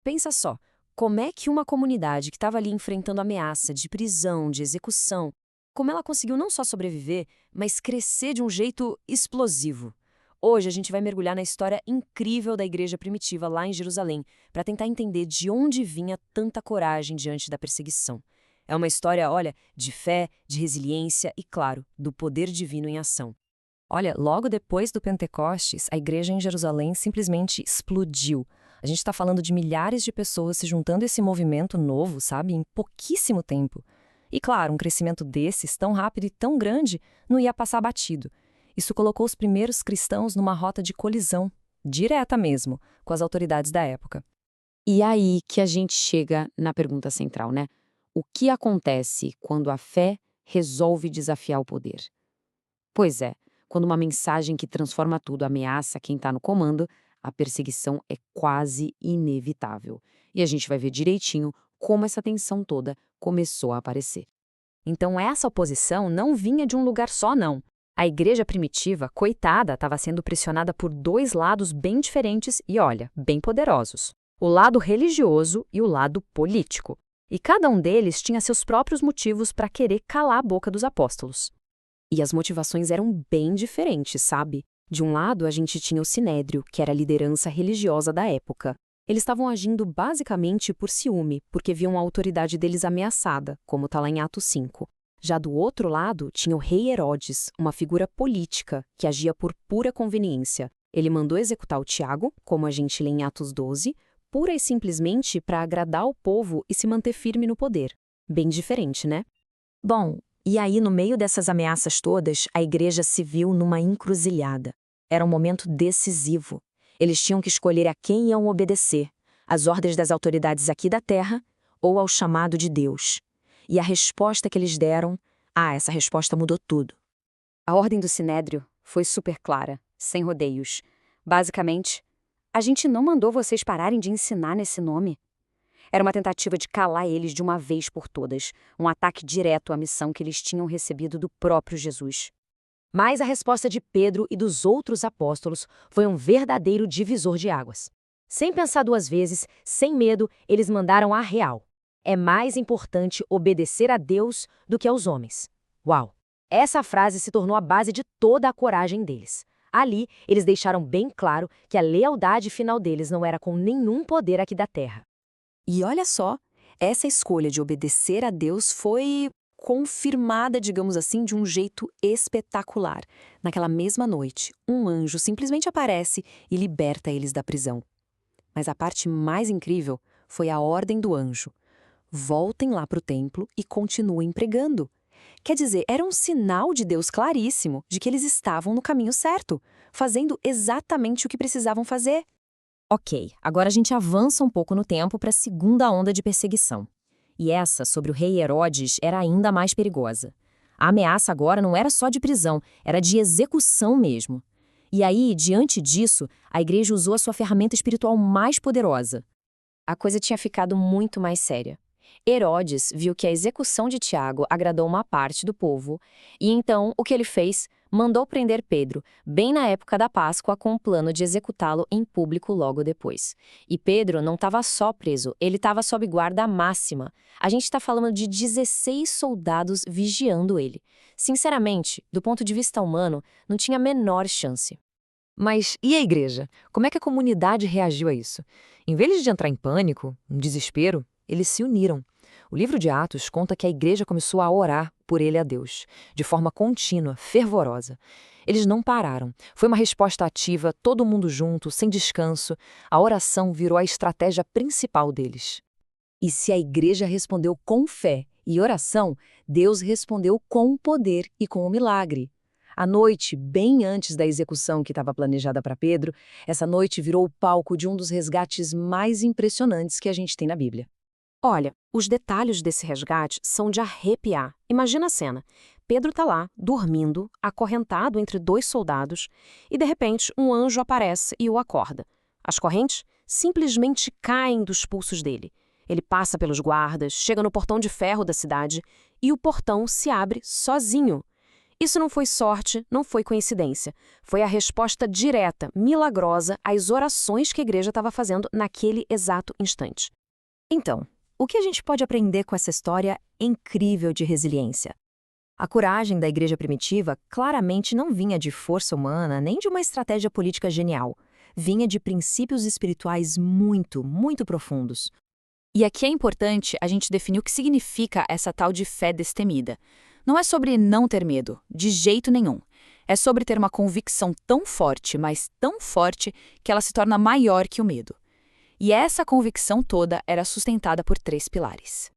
Pensa só, como é que uma comunidade que estava ali enfrentando ameaça de prisão, de execução, como ela conseguiu não só sobreviver, mas crescer de um jeito explosivo? Hoje a gente vai mergulhar na história incrível da igreja primitiva lá em Jerusalém, para tentar entender de onde vinha tanta coragem diante da perseguição. É uma história, olha, de fé, de resiliência e, claro, do poder divino em ação. Olha, logo depois do Pentecostes, a igreja em Jerusalém simplesmente explodiu. A gente está falando de milhares de pessoas se juntando a esse movimento novo, sabe, em pouquíssimo tempo. E claro, um crescimento desses, tão rápido e tão grande, não ia passar batido. Isso colocou os primeiros cristãos numa rota de colisão, direta mesmo, com as autoridades da época. E aí que a gente chega na pergunta central, né? O que acontece quando a fé resolve desafiar o poder? Pois é, quando uma mensagem que transforma tudo ameaça quem está no comando, a perseguição é quase inevitável. E a gente vai ver direitinho como essa tensão toda começou a aparecer. Então essa oposição não vinha de um lugar só, não. A igreja primitiva, coitada, estava sendo pressionada por dois lados bem diferentes e, olha, bem poderosos. O lado religioso e o lado político. E cada um deles tinha seus próprios motivos para querer calar a boca dos apóstolos. E as motivações eram bem diferentes, sabe? De um lado, a gente tinha o Sinédrio, que era a liderança religiosa da época. Eles estavam agindo basicamente por ciúme, porque viam a autoridade deles ameaçada, como está lá em Atos 5. Já do outro lado, tinha o rei Herodes, uma figura política, que agia por pura conveniência. Ele mandou executar o Tiago, como a gente lê em Atos 12, pura e simplesmente para agradar o povo e se manter firme no poder. Bem diferente, né? Bom, e aí no meio dessas ameaças todas, a igreja se viu numa encruzilhada. Era um momento decisivo. Eles tinham que escolher a quem iam obedecer, às ordens das autoridades aqui da terra ou ao chamado de Deus. E a resposta que eles deram, essa resposta mudou tudo. A ordem do Sinédrio foi super clara, sem rodeios. Basicamente, a gente não mandou vocês pararem de ensinar nesse nome. Era uma tentativa de calar eles de uma vez por todas, um ataque direto à missão que eles tinham recebido do próprio Jesus. Mas a resposta de Pedro e dos outros apóstolos foi um verdadeiro divisor de águas. Sem pensar duas vezes, sem medo, eles mandaram a real. É mais importante obedecer a Deus do que aos homens. Uau! Essa frase se tornou a base de toda a coragem deles. Ali, eles deixaram bem claro que a lealdade final deles não era com nenhum poder aqui da terra. E olha só, essa escolha de obedecer a Deus foi confirmada, digamos assim, de um jeito espetacular. Naquela mesma noite, um anjo simplesmente aparece e liberta eles da prisão. Mas a parte mais incrível foi a ordem do anjo. Voltem lá para o templo e continuem pregando. Quer dizer, era um sinal de Deus claríssimo de que eles estavam no caminho certo, fazendo exatamente o que precisavam fazer. Ok, agora a gente avança um pouco no tempo para a segunda onda de perseguição. E essa, sobre o rei Herodes, era ainda mais perigosa. A ameaça agora não era só de prisão, era de execução mesmo. E aí, diante disso, a igreja usou a sua ferramenta espiritual mais poderosa. A coisa tinha ficado muito mais séria. Herodes viu que a execução de Tiago agradou uma parte do povo, e então o que ele fez? Mandou prender Pedro, bem na época da Páscoa, com o plano de executá-lo em público logo depois. E Pedro não estava só preso, ele estava sob guarda máxima. A gente está falando de 16 soldados vigiando ele. Sinceramente, do ponto de vista humano, não tinha a menor chance. Mas e a igreja? Como é que a comunidade reagiu a isso? Em vez de entrar em pânico, em desespero, eles se uniram. O livro de Atos conta que a igreja começou a orar por ele a Deus, de forma contínua, fervorosa. Eles não pararam. Foi uma resposta ativa, todo mundo junto, sem descanso. A oração virou a estratégia principal deles. E se a igreja respondeu com fé e oração, Deus respondeu com poder e com o milagre. À noite, bem antes da execução que estava planejada para Pedro, essa noite virou o palco de um dos resgates mais impressionantes que a gente tem na Bíblia. Olha, os detalhes desse resgate são de arrepiar. Imagina a cena. Pedro está lá, dormindo, acorrentado entre dois soldados, e de repente um anjo aparece e o acorda. As correntes simplesmente caem dos pulsos dele. Ele passa pelos guardas, chega no portão de ferro da cidade e o portão se abre sozinho. Isso não foi sorte, não foi coincidência. Foi a resposta direta, milagrosa, às orações que a igreja estava fazendo naquele exato instante. Então, o que a gente pode aprender com essa história incrível de resiliência? A coragem da igreja primitiva claramente não vinha de força humana nem de uma estratégia política genial. Vinha de princípios espirituais muito, muito profundos. E aqui é importante a gente definir o que significa essa tal de fé destemida. Não é sobre não ter medo, de jeito nenhum. É sobre ter uma convicção tão forte, mas tão forte, que ela se torna maior que o medo. E essa convicção toda era sustentada por 3 pilares.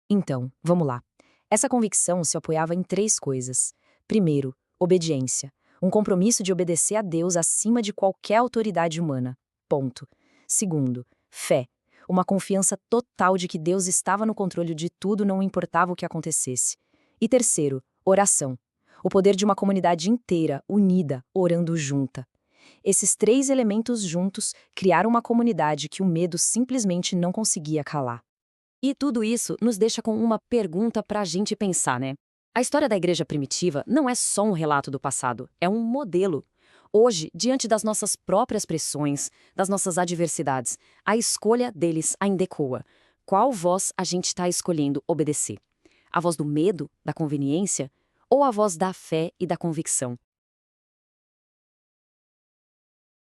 Então, vamos lá. Essa convicção se apoiava em 3 coisas. Primeiro, obediência. Um compromisso de obedecer a Deus acima de qualquer autoridade humana. Ponto. Segundo, fé. Uma confiança total de que Deus estava no controle de tudo, não importava o que acontecesse. E terceiro, oração. O poder de uma comunidade inteira, unida, orando junta. Esses 3 elementos juntos criaram uma comunidade que o medo simplesmente não conseguia calar. E tudo isso nos deixa com uma pergunta para a gente pensar, né? A história da igreja primitiva não é só um relato do passado, é um modelo. Hoje, diante das nossas próprias pressões, das nossas adversidades, a escolha deles ainda ecoa. Qual voz a gente está escolhendo obedecer? A voz do medo, da conveniência, ou a voz da fé e da convicção?